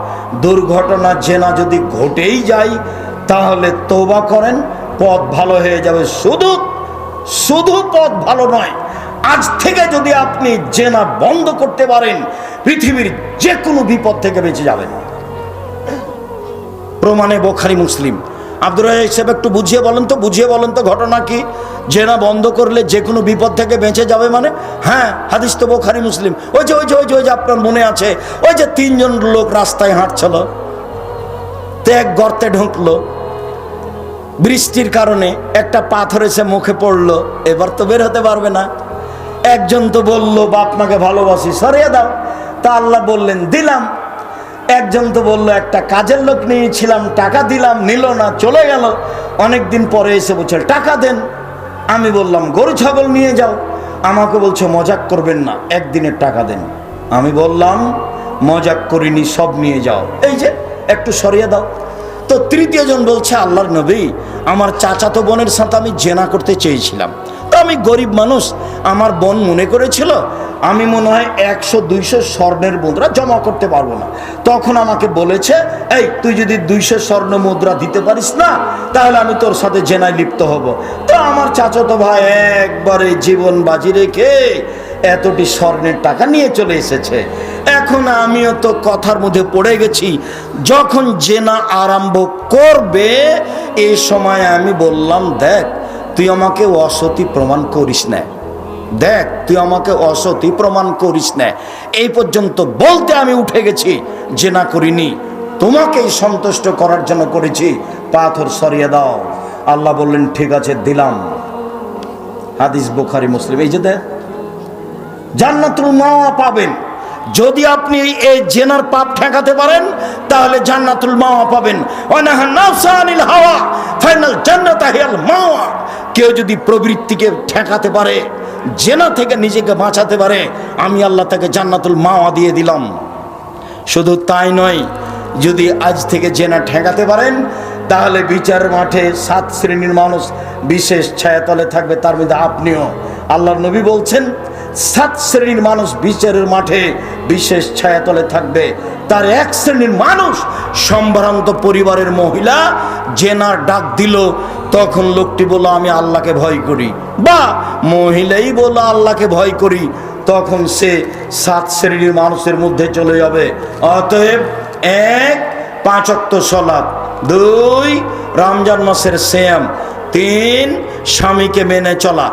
দুর্ঘটনা জেনা যদি ঘটেই যায় তাহলে তওবা করেন, পথ ভালো হয়ে যাবে। শুধু পথ ভালো নয়, আজ থেকে যদি আপনি জেনা বন্ধ করতে পারেন পৃথিবীর যে কোনো বিপদ থেকে বেঁচে যাবেন। প্রমাণে বুখারী মুসলিম। আব্দুর রাজ্জাক সাহেব একটু বুঝিয়ে বলেন তো ঘটনা কি? জেনা বন্ধ করলে যে কোনো বিপদ থেকে বেঁচে যাবে মানে? হ্যাঁ, হাদিস তো বুখারী মুসলিম। ওই যে আপনার মনে আছে, ওই যে 3 জন লোক রাস্তায় হাঁটছিল, তো এক গর্তে ঢুকলো, বৃষ্টির কারণে একটা পাথর এসে মুখে পড়লো, এবার তো বের হতে পারবে না। একজন তো বললো বাপ মাকে ভালোবাসি, সরিয়ে দাও, তা আল্লাহ বললেন দিলাম। একজন তো বললো একটা কাজের লোক নিয়েছিলাম, টাকা দিলাম, নিল না, চলে গেল। অনেকদিন পরে এসে বলছে টাকা দেন। আমি বললাম গরু ছাগল নিয়ে যাও। আমাকে বলছে মজাক করবেন না, একদিনের টাকা দেন। আমি বললাম মজাক করিনি, সব নিয়ে যাও, এই যে একটু সরিয়ে দাও। তো তৃতীয় জন বলছে আল্লাহর নবী, আমার চাচাতো বোনের সাথে আমি জেনা করতে চেয়েছিলাম, তো আমি গরিব মানুষ, আমার বোন মনে করেছিল আমি মনে হয় 100-200 স্বর্ণের মুদ্রা জমা করতে পারবো না। তখন আমাকে বলেছে, এই তুই যদি 200 স্বর্ণ মুদ্রা দিতে পারিস না, তাহলে আমি তোর সাথে জেনায় লিপ্ত হব। তো আমার চাচাতো ভাই একবারে জীবন বাজি রেখে এতটি স্বর্ণের টাকা নিয়ে চলে এসেছে। এখন আমিও তো কথার মধ্যে পড়ে গেছি, যখন জেনা আরম্ভ করবে এই সময় আমি বললাম দেখ তুই আমাকে অসতী প্রমাণ করিস না, দেখ তুই আমাকে অসতী প্রমাণ করিস না। এই পর্যন্ত বলতে আমি উঠে গেছি, জেনা করিনি, তোমাকেই সন্তুষ্ট করার জন্য করেছি, পাথর সরিয়ে দাও। আল্লাহ বললেন ঠিক আছে দিলাম। হাদিস বুখারী মুসলিম। এই যে দেখ জান্নাতুল মাওয়া পাবেন, যদি আপনি এই জেনার পাপ ঠেকাতে পারেন তাহলে জান্নাতুল মাওয়া পাবেন। ওয়ানাহা নাফসা আনিল হাওয়া ফাইনাল জান্নাতা হিয়াল মাওয়া। কেউ যদি প্রবৃত্তিকে ঠেকাতে পারে, জেনা থেকে নিজেকে বাঁচাতে পারে, আমি আল্লাহ তাকে জান্নাতুল মাওয়া দিয়ে দিলাম। শুধু তাই নয়, যদি আজ থেকে জেনা ঠেকাতে পারেন তাহলে বিচার মাঠে 7 শ্রেণীর মানুষ বিশেষ ছায়াতলে থাকবে, তার মধ্যে আপনিও। আল্লাহর নবী বলছেন 7 শ্রেণীর মানুষ বিচারের মাঠে বিশেষ ছায়াতলে থাকবে। তার 1 শ্রেণীর মানুষ সম্ভ্রান্ত পরিবারের মহিলা, জেনার ডাক দিল, তখন লোকটি বলল আমি আল্লাহকে ভয় করি, বা মহিলাই বলল আল্লাহকে ভয় করি, তখন সে 7 শ্রেণীর মানুষের মধ্যে চলে যাবে। অতএব 1 5 ওয়াক্ত সালাত, 2 রমজান মাসের সিয়াম, 3 স্বামীকে মেনে চলা,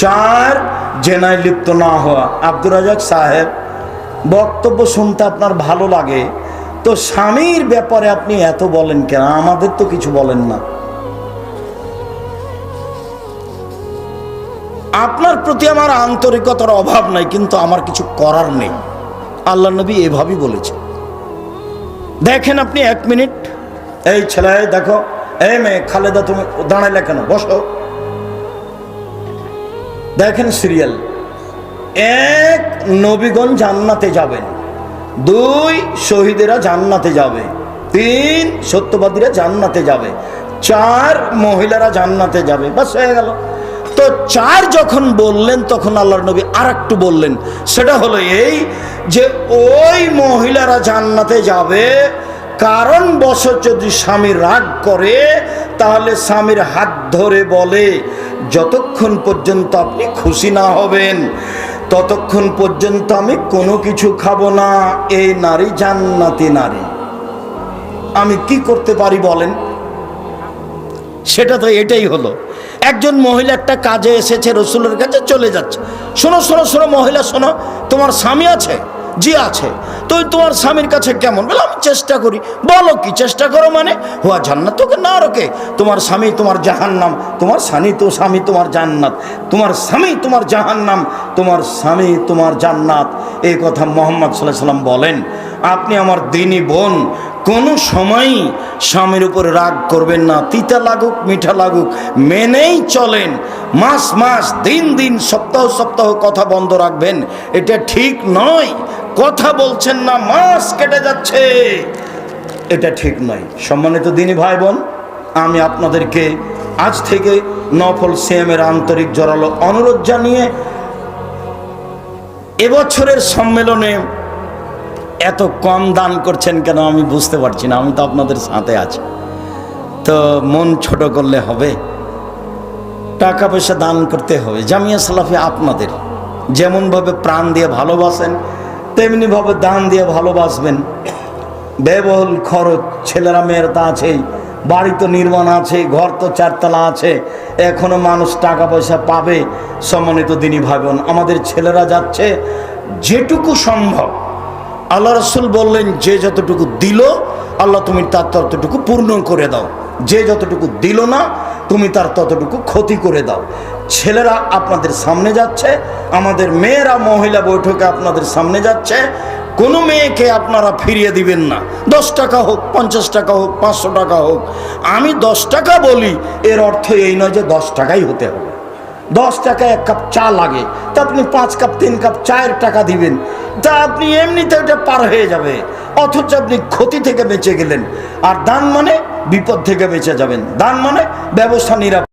4 জেনায় লিপ্ত না হওয়া। আব্দুর রাজ্জাক সাহেব, বক্তব্য শুনতে আপনার ভালো লাগে, তো স্বামীর ব্যাপারে আপনি এত বলেন কেন? আমাদের তো কিছু বলেন না। আপনার প্রতি আমার আন্তরিকতার অভাব নাই, কিন্তু আমার কিছু করার নেই। আল্লাহ নবী এভাবেই বলেছে। দেখেন আপনি 1 মিনিট, এই ছেলে দেখো, এই মেয়ে খালেদা তুমি দাঁড়াইলে কেন, বসো। দেখেন সিরিয়াল, 1 নবীগণ জান্নাতে যাবেন, 2 শহীদেরা জান্নাতে যাবে, 3 সত্যবাদীরা জান্নাতে যাবে, 4 মহিলারা জান্নাতে যাবে, বাস হয়ে গেল। তো 4 যখন বললেন তখন আল্লাহর নবী আর একটু বললেন, সেটা হলো এই যে ওই মহিলারা জান্নাতে যাবে কারণ বশত যদি স্বামী রাগ করে তাহলে স্বামীর হাত ধরে বলে যতক্ষণ পর্যন্ত আপনি খুশি না হবেন ততক্ষণ পর্যন্ত আমি কোনো কিছু খাবো না। এই নারী জান্নাতি নারী। আমি কি করতে পারি বলেন? সেটা তো এটাই হলো, একজন মহিলা একটা কাজে এসেছে, রসুলের কাছে চলে যাচ্ছে। শোনো শোনো শোনো মহিলা শোনো, তোমার স্বামী আছে? জি আছে। তো তোমার স্বামীর কাছে কেমন? বলে আমি চেষ্টা করি। বলো কি চেষ্টা করো? মানে হুয়া জান্নাত তোকে না রোকে, তোমার স্বামী তোমার জাহান্নাম, তোমার স্বামী তোমার জান্নাত, তোমার স্বামী তোমার জাহান্নাম, তোমার স্বামী তোমার জান্নাত। এই কথা মুহাম্মদ সাল্লাল্লাহু আলাইহি ওয়াসাল্লাম বলেন। আপনি আমার দিনী বোন, কোনো সময়ই স্বামীর উপর রাগ করবেন না, তিতা লাগুক মিঠা লাগুক মেনেই চলেন। মাস মাস দিন দিন সপ্তাহ সপ্তাহ কথা বন্ধ রাখবেন, এটা ঠিক নয়। কথা বলছেন না, মাস কেটে যাচ্ছে, এটা ঠিক নয়। সম্মানিত দিনী ভাই বোন, আমি আপনাদেরকে আজ থেকে নফল সিয়ামের আন্তরিক জোরালো অনুরোধ জানিয়ে এবছরের সম্মেলনে এত কম দান করছেন কেন আমি বুঝতে পারছি না। আমি তো আপনাদের সাথে আছি, তো মন ছোট করলে হবে? টাকা পয়সা দান করতে হবে। জামিয়া সালাফি আপনাদের যেমনভাবে প্রাণ দিয়ে ভালোবাসেন তেমনিভাবে দান দিয়ে ভালোবাসবেন। ব্যয়বহুল খরচ, ছেলেরা মেয়েরা তা আছেই, বাড়ি তো নির্মাণ আছে, ঘর তো 4 তলা আছে, এখনো মানুষ টাকা পয়সা পাবে। সম্মানিত দিনী ভাই বোন, আমাদের ছেলেরা যাচ্ছে যেটুকু সম্ভব। আল্লাহ রাসূল বললেন, যে যতটুকু দিল আল্লাহ তুমি তার ততটুকু পূর্ণ করে দাও, যে যতটুকু দিল না তুমি তার ততটুকু ক্ষতি করে দাও। ছেলেরা আপনাদের সামনে যাচ্ছে, আমাদের মেয়েরা মহিলা বৈঠকে আপনাদের সামনে যাচ্ছে। কোনো মেয়েকে আপনারা ফিরিয়ে দিবেন না। 10 টাকা হোক, 50 টাকা হোক, 500 টাকা হোক। আমি 10 টাকা বলি, এর অর্থ এই নয় যে 10 টাকাই হতে হবে। 10 টাকা 1 কাপ চা লাগে, তা আপনি 5 কাপ 3 কাপ চায়ের টাকা দিবেন, তা আপনি এমনিতে ওটা পার হয়ে যাবে, অথচ আপনি ক্ষতি থেকে বেঁচে গেলেন। আর দান মানে বিপদ থেকে বেঁচে যাবেন, দান মানে ব্যবস্থা নিরাপদ।